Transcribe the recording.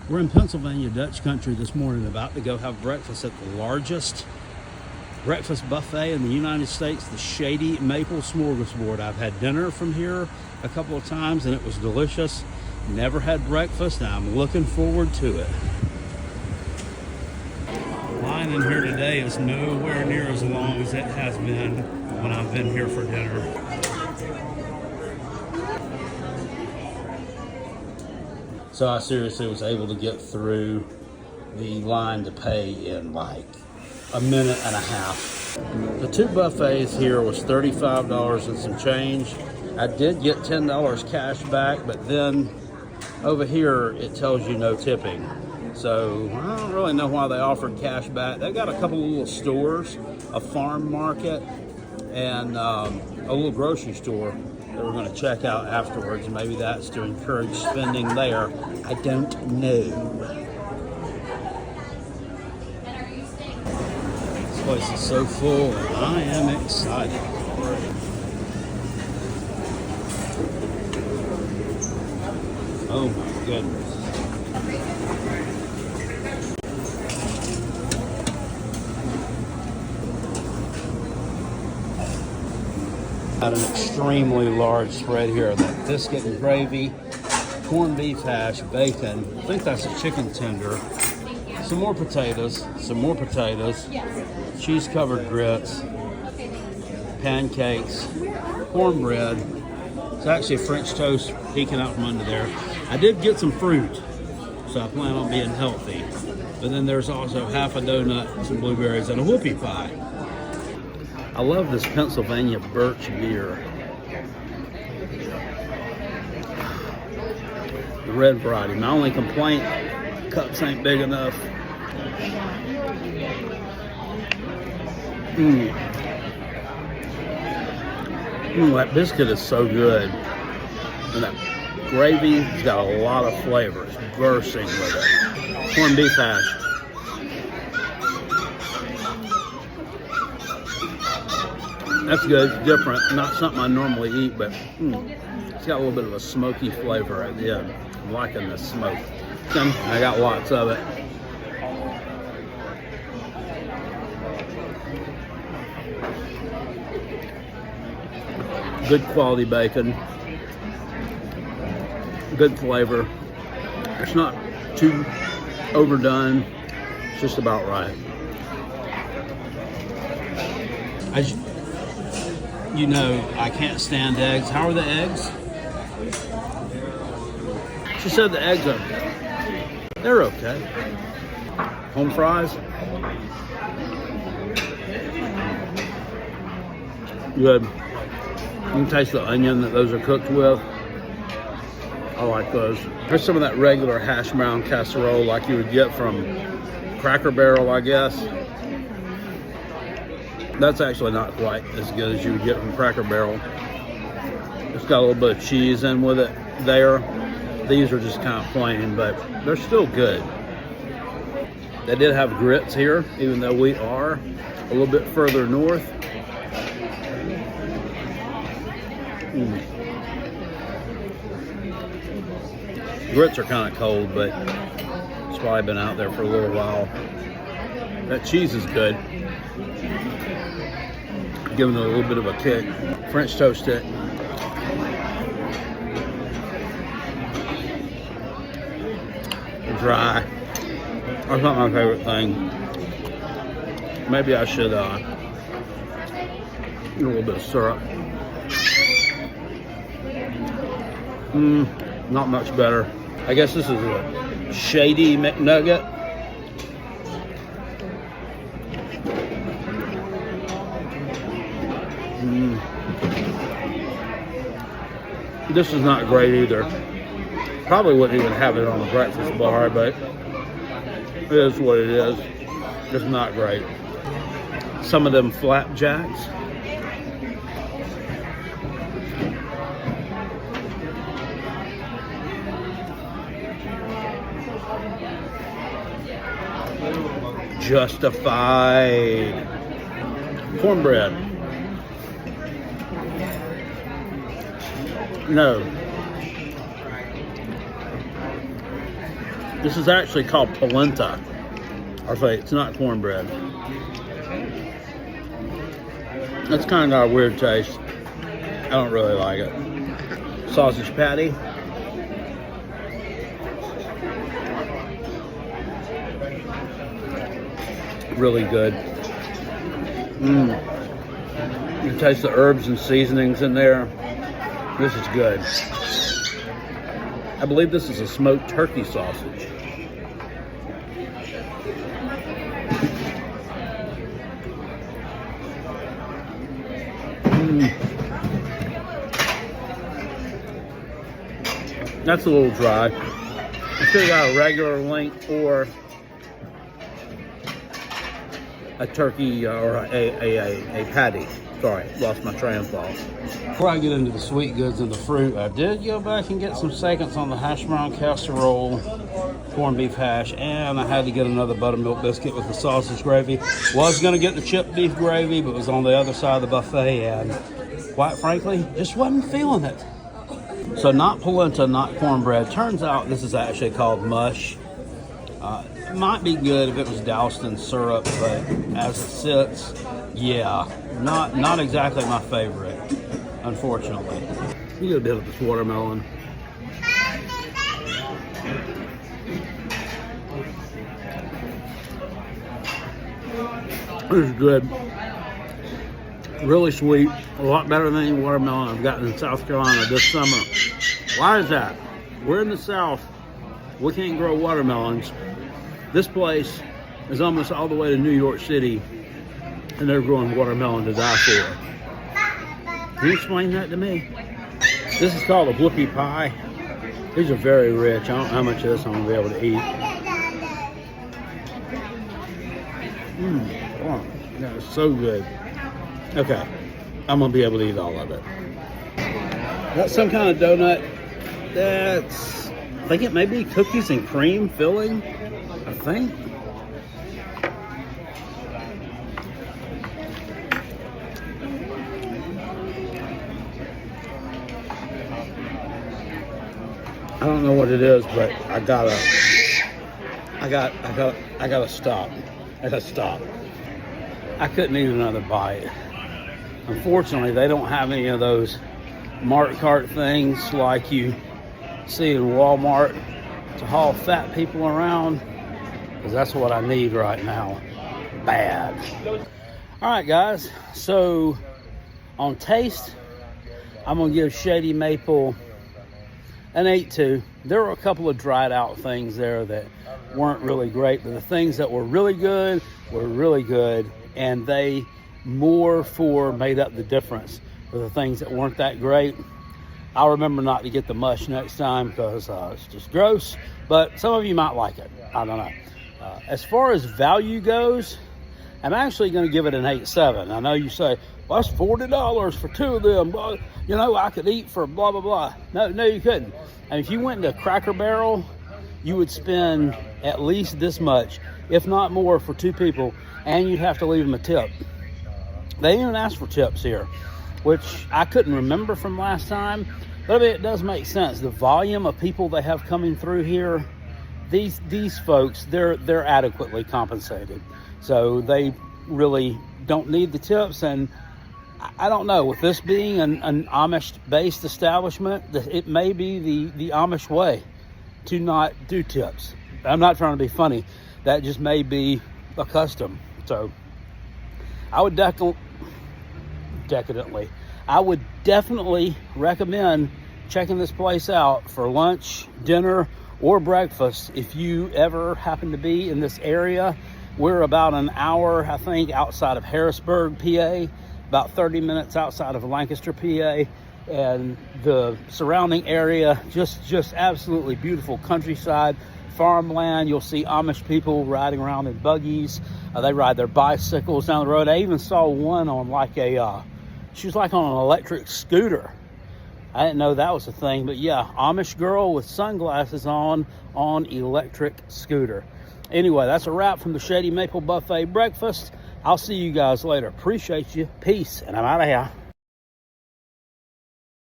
We're in Pennsylvania, Dutch country this morning, about to go have breakfast at the largest breakfast buffet in the United States, the Shady Maple Smorgasbord. I've had dinner from here a couple of times and it was delicious. Never had breakfast, and I'm looking forward to it. The line in here today is nowhere near as long as it has been when I've been here for dinner. So I seriously was able to get through the line to pay in like a minute and a half. The two buffets here was $35 and some change. I did get $10 cash back, but then over here it tells you no tipping. So I don't really know why they offered cash back. They got a couple of little stores, a farm market, and a little grocery store that we're going to check out afterwards. And maybe that's to encourage spending there. I don't know. This place is so full, and I am excited. Oh my goodness. Got an extremely large spread here. That biscuit and gravy, corned beef hash, bacon. I think that's a chicken tender. Some more potatoes, cheese covered grits, pancakes, cornbread. It's actually French toast peeking out from under there. I did get some fruit, so I plan on being healthy. But then there's also half a donut, some blueberries, and a whoopie pie. I love this Pennsylvania birch beer. The red variety. My only complaint, cups ain't big enough. That biscuit is so good. And that gravy has got a lot of flavor. It's bursting with it. Corned beef hash. That's good. It's different. Not something I normally eat, but it's got a little bit of a smoky flavor at the end. I'm liking the smoke. I got lots of it. Good quality bacon. Good flavor. It's not too overdone. It's just about right. You know, I can't stand eggs. How are the eggs? She said the eggs they're okay. Home fries. Good. You can taste the onion that those are cooked with. I like those. There's some of that regular hash brown casserole like you would get from Cracker Barrel, I guess. That's actually not quite as good as you would get from Cracker Barrel. It's got a little bit of cheese in with it there. These are just kind of plain, but they're still good. They did have grits here, even though we are a little bit further north. Grits are kind of cold, but it's probably been out there for a little while. That cheese is good. Giving it a little bit of a kick. French toast stick. Dry. That's not my favorite thing. Maybe I should get a little bit of syrup. Not much better. I guess this is a Shady McNugget. This is not great either. Probably wouldn't even have it on a breakfast bar, but it is what it is. It's not great. Some of them flapjacks. Justified. Cornbread. No. This is actually called polenta. Or say it's not cornbread. That's kind of got a weird taste. I don't really like it. Sausage patty. Really good. You taste the herbs and seasonings in there. This is good. I believe this is a smoked turkey sausage. That's a little dry. I still got a regular length or a turkey or a patty. Sorry, lost my train of thought. Before I get into the sweet goods and the fruit, I did go back and get some seconds on the hash brown casserole, corned beef hash, and I had to get another buttermilk biscuit with the sausage gravy. Was going to get the chipped beef gravy, but it was on the other side of the buffet, and quite frankly, just wasn't feeling it. So not polenta, not cornbread. Turns out this is actually called mush. It might be good if it was doused in syrup, but as it sits, yeah, not exactly my favorite, unfortunately. You get a bit of this watermelon. This is good. Really sweet. A lot better than any watermelon I've gotten in South Carolina this summer. Why is that? We're in the South. We can't grow watermelons. This place is almost all the way to New York City, and they're growing watermelon to die for. Can you explain that to me? This is called a whoopie pie. These are very rich. I don't know how much of this I'm going to be able to eat. Oh, that is so good. Okay, I'm going to be able to eat all of it. That's some kind of donut. That's, I think it may be cookies and cream filling. I think. I don't know what it is, but I gotta stop. I gotta stop. I couldn't eat another bite. Unfortunately, they don't have any of those Mart cart things like you see in Walmart to haul fat people around, because that's what I need right now. Bad. All right, guys. So on taste, I'm going to give Shady Maple an 8.2. There were a couple of dried out things there that weren't really great, but the things that were really good, and they more for made up the difference for the things that weren't that great. I'll remember not to get the mush next time because it's just gross, but some of you might like it. I don't know. As far as value goes, I'm actually going to give it an 8.7. I know you say, well, that's $40 for two of them. Well, you know, I could eat for blah, blah, blah. No, you couldn't. And if you went to Cracker Barrel, you would spend at least this much, if not more, for two people, and you'd have to leave them a tip. They didn't even ask for tips here, which I couldn't remember from last time. But I mean, it does make sense. The volume of people they have coming through here, these folks, they're adequately compensated. So they really don't need the tips. And I don't know, with this being an Amish-based establishment, it may be the Amish way to not do tips. I'm not trying to be funny. That just may be a custom. So I would definitely recommend checking this place out for lunch, dinner, or breakfast if you ever happen to be in this area. We're about an hour, I think, outside of Harrisburg, PA, about 30 minutes outside of Lancaster, PA, and the surrounding area, just absolutely beautiful countryside, farmland. You'll see Amish people riding around in buggies. They ride their bicycles down the road. I even saw one on she was like on an electric scooter. I didn't know that was a thing, but yeah, Amish girl with sunglasses on electric scooter. Anyway, that's a wrap from the Shady Maple Buffet Breakfast. I'll see you guys later. Appreciate you. Peace, and I'm out of here.